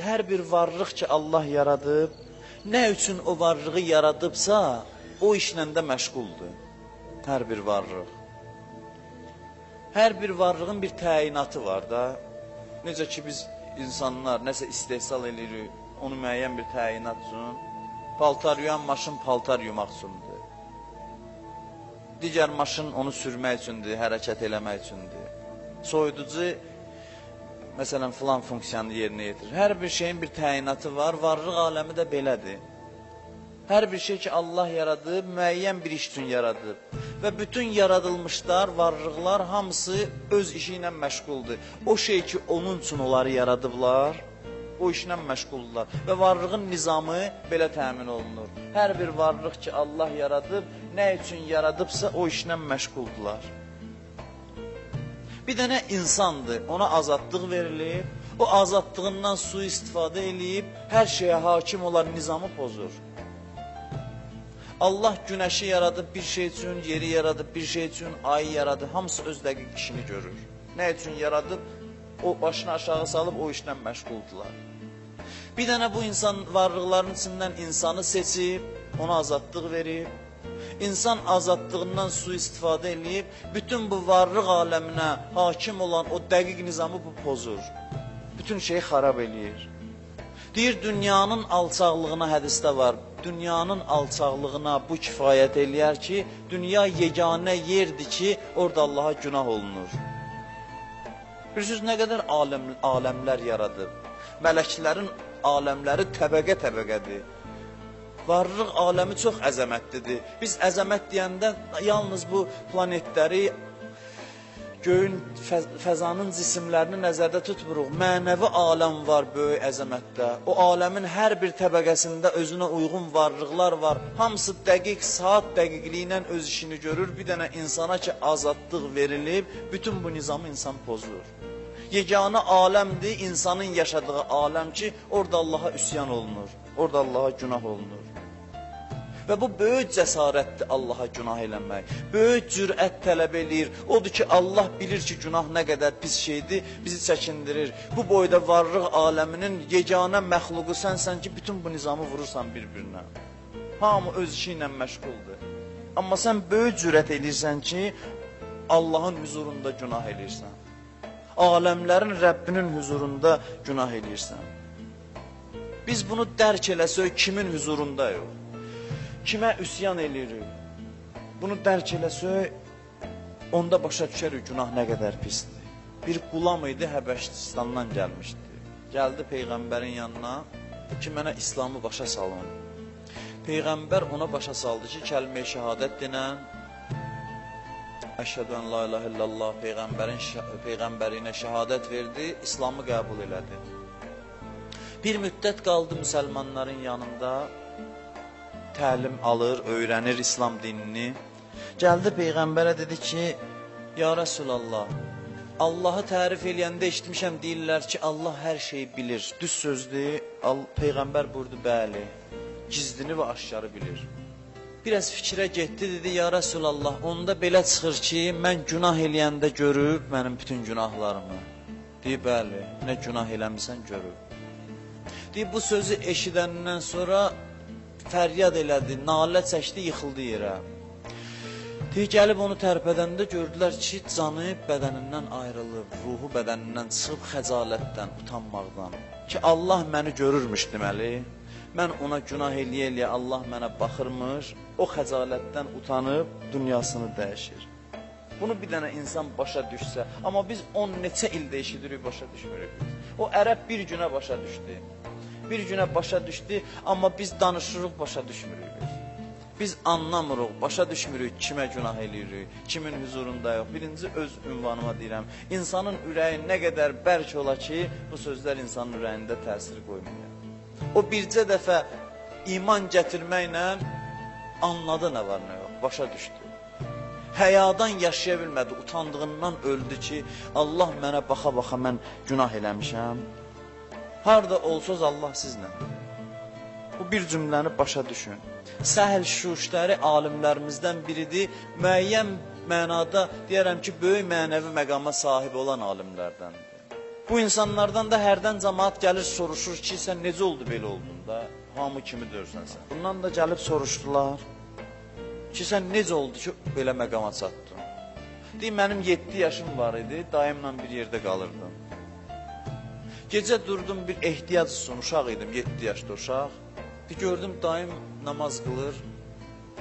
hər bir varlıq ki Allah yaradıb, nə üçün o varlığı yaradıbsa, o işlə də məşğuldur. Hər bir varlıq. Hər bir varlığın bir təyinatı var da. Necə ki biz insanlar nəsə istehsal edirik, onu müəyyən bir təyinat üçün. Paltar yuyan maşın paltar yumaq üçündür. Digər maşın onu sürmək üçündür, hərəkət eləmək üçündür. Soyuducu, məsələn, filan funksiyanı yerinə yetirir. Hər bir şeyin bir təyinatı var, varlıq aləmi də belədir. Hər bir şey ki Allah yaradıb, müəyyən bir iş üçün yaradıb. Və bütün yaradılmışlar, varlıqlar hamısı öz işi ilə məşğuldur. O şey ki onun üçün onları yaradıblar, o işlə məşğuldurlar. Və varlığın nizamı belə təmin olunur. Hər bir varlıq ki Allah yaradıb, nə üçün yaradıbsa o işlə məşğuldurlar. Bir dənə insandır, ona azadlıq verilib, o azadlığından sui-istifadə eləyib, hər şeyə hakim olan nizamı pozur. Allah günəşi yaradıb bir şey üçün, yeri yaradıb bir şey üçün, ayı yaradıb, hamısı öz dəqiq işini görür. Nə üçün yaradıb, o başını aşağı salıb o işlə məşğuldular. Bir dənə bu insan varlıqların içindən insanı seçib, ona azadlıq verib, İnsan azadlığından sui-istifadə eləyib, bütün bu varlıq aləminə hakim olan o dəqiq nizamı bu pozur. Bütün şeyi xarab eləyir. Deyir, dünyanın alçaqlığına hədisdə var, dünyanın alçaqlığına bu kifayət eləyər ki, dünya yeganə yerdir ki, orada Allaha günah olunur. Bilirsiniz, nə qədər aləmlər yaradıb, mələklərin aləmləri təbəqə-təbəqədir. Varlıq aləmi çox əzəmətlidir. Biz əzəmət deyəndə yalnız bu planetləri, göyün, fəzanın cisimlərini nəzərdə tutmuruq. Mənəvi aləm var böyük əzəmətdə. O aləmin hər bir təbəqəsində özünə uyğun varlıqlar var. Hamısı dəqiq, saat dəqiqliyi ilə öz işini görür. Bir dənə insana ki azadlıq verilib, bütün bu nizamı insan pozur. Yeganə aləmdir, insanın yaşadığı aləm ki, orada Allaha üsyan olunur, orada Allaha günah olunur. Və bu böyük cəsarətdir Allaha günah eləmək, böyük cürət tələb eləyir. Odur ki, Allah bilir ki, günah nə qədər pis şeydir, bizi çəkindirir. Bu boyda varlıq aləminin yeganə məxluqu sənsən ki, bütün bu nizamı vurursan bir-birinə. Hamı öz işi ilə məşğuldur. Amma sən böyük cürət eləyirsən ki, Allahın huzurunda günah eləyirsən. Aləmlərin Rəbbinin huzurunda günah eləyirsən. Biz bunu dərk eləsək, kimin huzurunda yox? Kimə üsyan eləyirik? Bunu dərk eləsək, onda başa düşərik günah nə qədər pisdir. Bir qulam idi, Həbəşistandan gəlmişdi. Gəldi Peyğəmbərin yanına ki, mənə İslamı başa salın. Peyğəmbər ona başa saldı ki, kəlmə-i şəhadət dinən, Əşhədü ən la ilahə illallah, Peyğəmbərinə şəhadət verdi, İslamı qəbul elədi. Bir müddət qaldı müsəlmanların yanında, təlim alır, öyrənir İslam dinini. Gəldi Peyğəmbərə dedi ki, ya Rəsulallah, Allahı tərif eləyəndə eşitmişəm, deyirlər ki, Allah hər şeyi bilir. Düz sözdür, Peyğəmbər buyurdu, bəli, gizlini və aşkarı bilir. Biraz fikrə getdi, dedi, ya Rəsulallah, onda belə çıxır ki, mən günah eləyəndə görüb mənim bütün günahlarımı. Deyib, bəli, nə günah eləmirsən görüb. Deyib, bu sözü eşidəndən sonra fəryad elədi, nalə çəkdi, yıxıldı yerə. Deyib, gəlib onu tərpədəndə gördülər ki, canı bədənindən ayrılıb, ruhu bədənindən çıxıb xəcalətdən, utanmaqdan. Ki, Allah məni görürmüş deməli. Mən ona günah eləyə-eləyə Allah mənə baxırmış, o xəcalətdən utanıb dünyasını dəyişir. Bunu bir dənə insan başa düşsə, amma biz 10 neçə ildə eşidirik, başa düşmürük. O ərəb bir günə başa düşdü. Bir günə başa düşdü, amma biz danışırıq, başa düşmürük. Biz anlamırıq, başa düşmürük, kimə günah eləyirik, kimin huzurunda yox. Birinci öz ünvanıma deyirəm, insanın ürəyi nə qədər bərk ola ki, bu sözlər insanın ürəyində təsir qoymuyor. O bircə dəfə iman gətirməklə anladı nə var nə yox, başa düşdü. Həyadan yaşaya bilmədi, utandığından öldü ki, Allah mənə baxa-baxa mən günah eləmişəm. Harada olsaz Allah sizlə. Bu bir cümləni başa düşün. Səhl Şuştəri alimlərimizdən biridir, müəyyən mənada deyərəm ki, böyük mənəvi məqama sahib olan alimlərdəndir. Bu insanlardan da hərdən cəmaat gəlir, soruşur ki, sən necə oldu belə oldun da, hamı kimi dörsən sən. Bundan da gəlib soruşdular ki, sən necə oldu ki, belə məqama çatdın. Deyim, mənim 7 yaşım var idi, dayımla bir yerdə qalırdım. Gecə durdum, bir ehtiyac üçün, uşaq idim, 7 yaşda uşaq. Gördüm, dayım namaz qılır,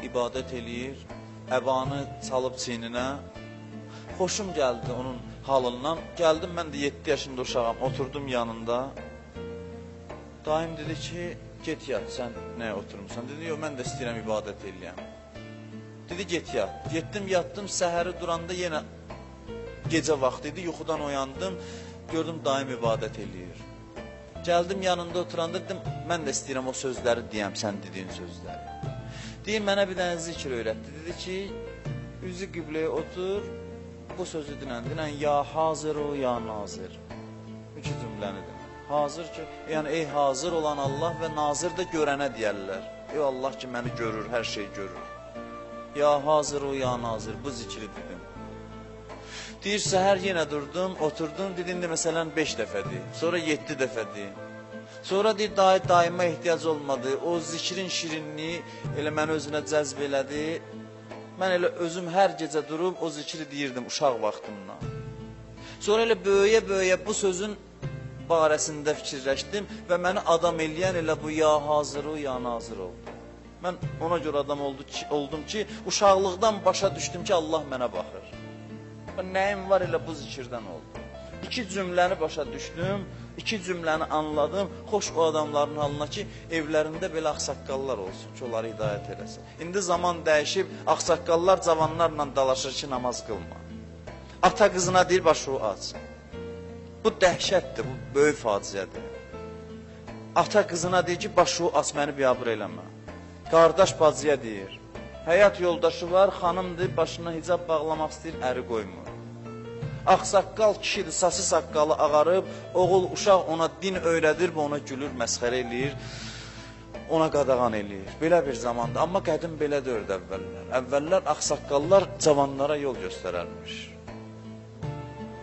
ibadət eləyir, əbanı çalıb çiyninə. Xoşum gəldi onun halından. Gəldim, mən də 7 yaşında uşağım, oturdum yanında. Dayım dedi ki, get yat, sən nəyə oturmuşsan? Dedi, yox, mən də istəyirəm ibadət eləyəm. Dedi, get yat. Getdim, yatdım, səhəri duranda yenə gecə vaxtı idi, yuxudan oyandım, gördüm, dayım ibadət eləyir. Gəldim, yanında oturanda dedim, mən də istəyirəm o sözləri deyəm, sən dediyin sözləri. Deyim, mənə bir dənə zikr öyrətdi. Dedi ki, üzü qibləyə otur, bu sözü dinən, ya hazır o, ya nazir. 2 cümləni dinən. Hazır ki, yəni ey hazır olan Allah və nazir də görənə deyərlər. Ey Allah ki, məni görür, hər şey görür. Ya hazır o, ya nazir, bu zikri dedim. Deyir, səhər yenə durdum, oturdum, dedimdə məsələn 5 dəfə deyim, sonra 7 dəfə deyim. Sonra deyir, daima ehtiyac olmadı, o zikrin şirinliyi elə məni özünə cəzb elədi. Mən elə özüm hər gecə durub o zikri deyirdim uşaq vaxtımdan. Sonra elə böyüyə-böyüyə bu sözün barəsində fikirləşdim və məni adam eləyən elə bu ya hazır o, ya nazir oldu. Mən ona görə adam oldum ki, uşaqlıqdan başa düşdüm ki, Allah mənə baxır. Nəyim var elə bu zikirdən oldu. 2 cümləni başa düşdüm, 2 cümləni anladım. Xoş o adamların halına ki, evlərində belə ağsaqqallar olsun ki, onları hidayət eləsin. İndi zaman dəyişib, ağsaqqallar cavanlarla dalaşır ki, namaz qılma. Ata qızına deyir, başını aç. Bu dəhşətdir, bu böyük faciədir. Ata qızına deyir ki, başını aç, məni biabır eləmə. Qardaş bacıya deyir, həyat yoldaşı var, xanımdır, başına hicab bağlamaq istəyir, əri qoymur. Ağsaqqal kişidir, sası saqqalı ağarıb, oğul, uşaq ona din öyrədir və ona gülür, məsxərə eləyir, ona qadağan eləyir. Belə bir zamanda, amma qədim belə dördü əvvəllər. Əvvəllər ağsaqqallar cavanlara yol göstərərmiş.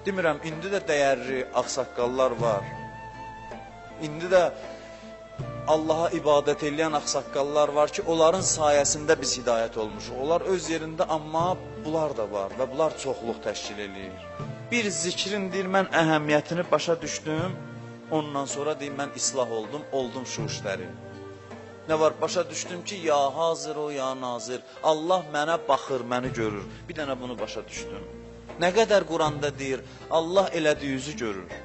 Demirəm, indi də dəyərli ağsaqqallar var. İndi də Allaha ibadət eləyən ağsaqqallar var ki, onların sayəsində biz hidayət olmuşuq. Onlar öz yerində, amma bunlar da var və bunlar çoxluq təşkil eləyir. Bir zikrin deyir, mən əhəmiyyətini başa düşdüm, ondan sonra deyir, mən islah oldum şu işləri. Nə var, başa düşdüm ki, ya hazır o, ya nazir, Allah mənə baxır, məni görür. Bir dənə bunu başa düşdüm. Nə qədər Quranda deyir, Allah elədiyi yüzü görür.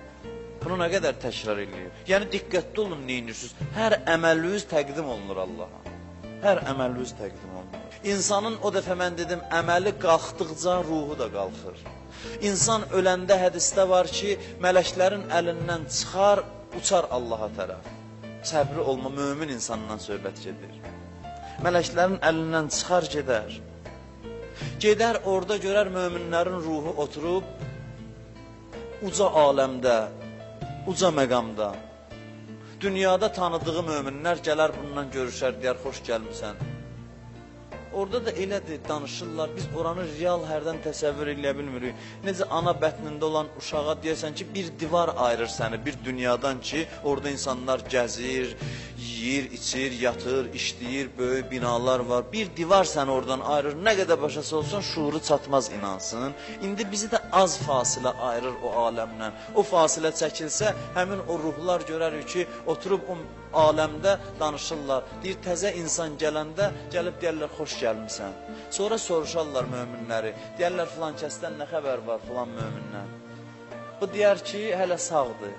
Bunu nə qədər təkrar edir? Yəni, diqqətli olun, neyinirsiniz? Hər əməliniz təqdim olunur Allaha. Hər əməliniz təqdim olunur. İnsanın, o dəfə mən dedim, əməli qalxdıqca ruhu da qalxır. İnsan öləndə hədisdə var ki, mələklərin əlindən çıxar, uçar Allaha tərəf. Səbri olma, mömin insandan söhbət gedir. Mələklərin əlindən çıxar, gedər. Gedər, orada görər möminlərin ruhu oturub, uca aləmdə, uca məqamda, dünyada tanıdığı möminlər gələr bundan görüşər, deyər, xoş gəlmirsən. Orada da elədir, danışırlar, biz oranı real hərdən təsəvvür eləyə bilmirik. Necə ana bətnində olan uşağa deyəsən ki, bir divar ayırır səni bir dünyadan ki, orada insanlar gəzir, yeyir, içir, yatır, işləyir, böyük binalar var. Bir divar səni oradan ayırır, nə qədər başası olsun, şuuru çatmaz inansın. İndi bizi də az fasilə ayırır o aləmdən. O fasilə çəkilsə, həmin o ruhlar görərik ki, oturub o aləmdə danışırlar. Deyir, təzə insan gələndə gəlib deyərlər, xoş gəlmirsən. Sonra soruşarlar möminləri, deyərlər, filan kəsdən nə xəbər var filan mömindən. Bu deyər ki, hələ sağdır,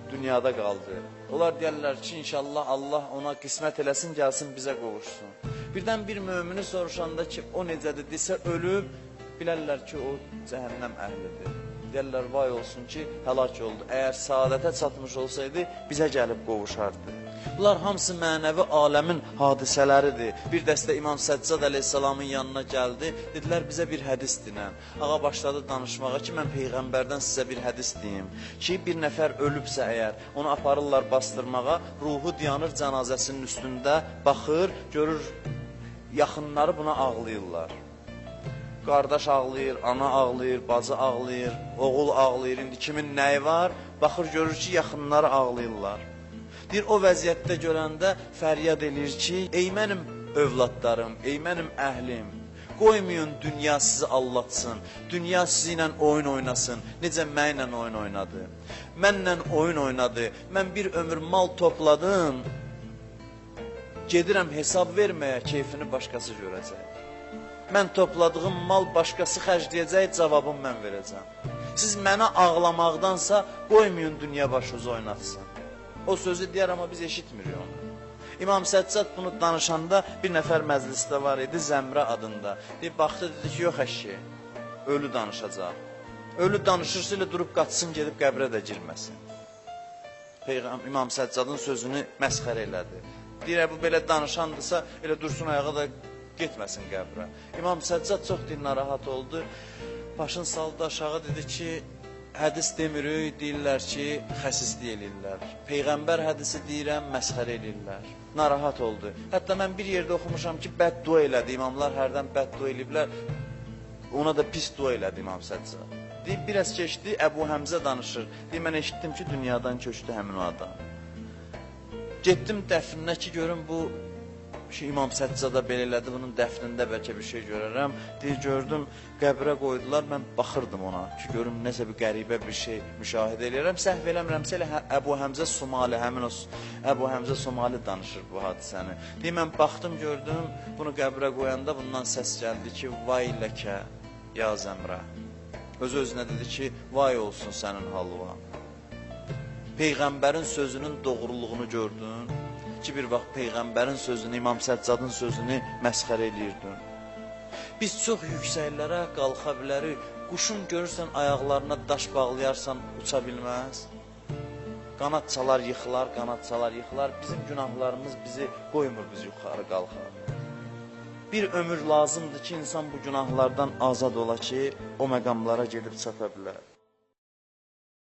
dünyada qaldı. Onlar deyərlər ki, inşallah Allah ona qismət eləsin, gəlsin bizə qovuşsun. Birdən bir mömini soruşanda ki, o necədir desə ölüb, bilərlər ki, o cəhənnəm əhlidir. Deyərlər, vay olsun ki, həlak oldu. Əgər saadətə çatmış olsaydı, bizə gəlib qovuşardı. Bunlar hamısı mənəvi aləmin hadisələridir. Bir dəstə İmam Səccad əleyhissalamın yanına gəldi. Dedilər, bizə bir hədis dinən. Ağa başladı danışmağa ki, mən Peyğəmbərdən sizə bir hədis deyim. Ki, bir nəfər ölübsə əgər, onu aparırlar bastırmağa, ruhu dayanır cənazəsinin üstündə, baxır, görür, yaxınları buna ağlayırlar. Qardaş ağlayır, ana ağlayır, bacı ağlayır, oğul ağlayır. İndi kimin nəyi var? Baxır, görür ki, yaxınları ağlayırlar. Deyir, o vəziyyətdə görəndə fəryad edir ki, ey mənim övladlarım, ey mənim əhlim, qoymayın dünya sizi allatsın, dünya sizi ilə oyun oynasın, necə mənlə oyun oynadı. Mənlə oyun oynadı, mən bir ömür mal topladım, gedirəm hesab verməyə, keyfini başqası görəcək. Mən topladığım mal başqası xərcləyəcək, cavabını mən verəcəm. Siz mənə ağlamaqdansa qoymayın dünya başınızı oynatsın. O sözü deyər, amma biz eşitmirik onu. İmam Səccad bunu danışanda bir nəfər məclisdə var idi, Zəmrə adında. Baxdı, dedi ki, yox əşki, ölü danışacaq. Ölü danışırsa ilə durub qaçsın, gedib qəbrə də girməsin. İmam Səccadın sözünü məsxərə elədi. Deyir, bu belə danışandırsa, elə dursun ayağa da getməsin qəbrə. İmam Səccad çox narahat oldu. Başını saldı aşağı, dedi ki, hədis demirik, deyirlər ki, xəsislik eləyirlər. Peyğəmbər hədisi deyirəm, məsxərə eləyirlər. Narahat oldu. Hətta mən bir yerdə oxumuşam ki, bəddua elədi. İmamlar hərdən bəddua eləyiblər. Ona da pis dua elədi İmam Səccad. Deyib, biraz keçdi, Əbu Həmzə danışır. Deyib, mən eşitdim ki, dünyadan köçdü həmin o adam. Getdim dəfninə ki, görüm bu İmam Səccada belə elədi, bunun dəfnində bəlkə bir şey görərəm. Deyir, gördüm, qəbrə qoydular, mən baxırdım ona ki, görüm nəsə bir qəribə bir şey müşahidə eləyərəm. Səhv eləmirəmsə elə Əbu Həmzə Somali, həmin o Əbu Həmzə Somali danışır bu hadisəni. Deyir, mən baxdım, gördüm, bunu qəbrə qoyanda bundan səs gəldi ki, vay ləkə, ya Zəmrə. Öz-özünə dedi ki, vay olsun sənin halvan. Peyğəmbərin sözünün doğruluğunu gördün ki, bir vaxt Peyğəmbərin sözünü, İmam Səccadın sözünü məsxərə eləyirdin. Biz çox yüksəklərə qalxa bilərik. Quşun görürsən, ayaqlarına daş bağlayarsan, uça bilməz. Qanad çalar, yıxılar, qanad çalar, yıxılar. Bizim günahlarımız bizi qoymur, biz yuxarı qalxaq. Bir ömür lazımdır ki, insan bu günahlardan azad ola ki, o məqamlara gedib çata bilər.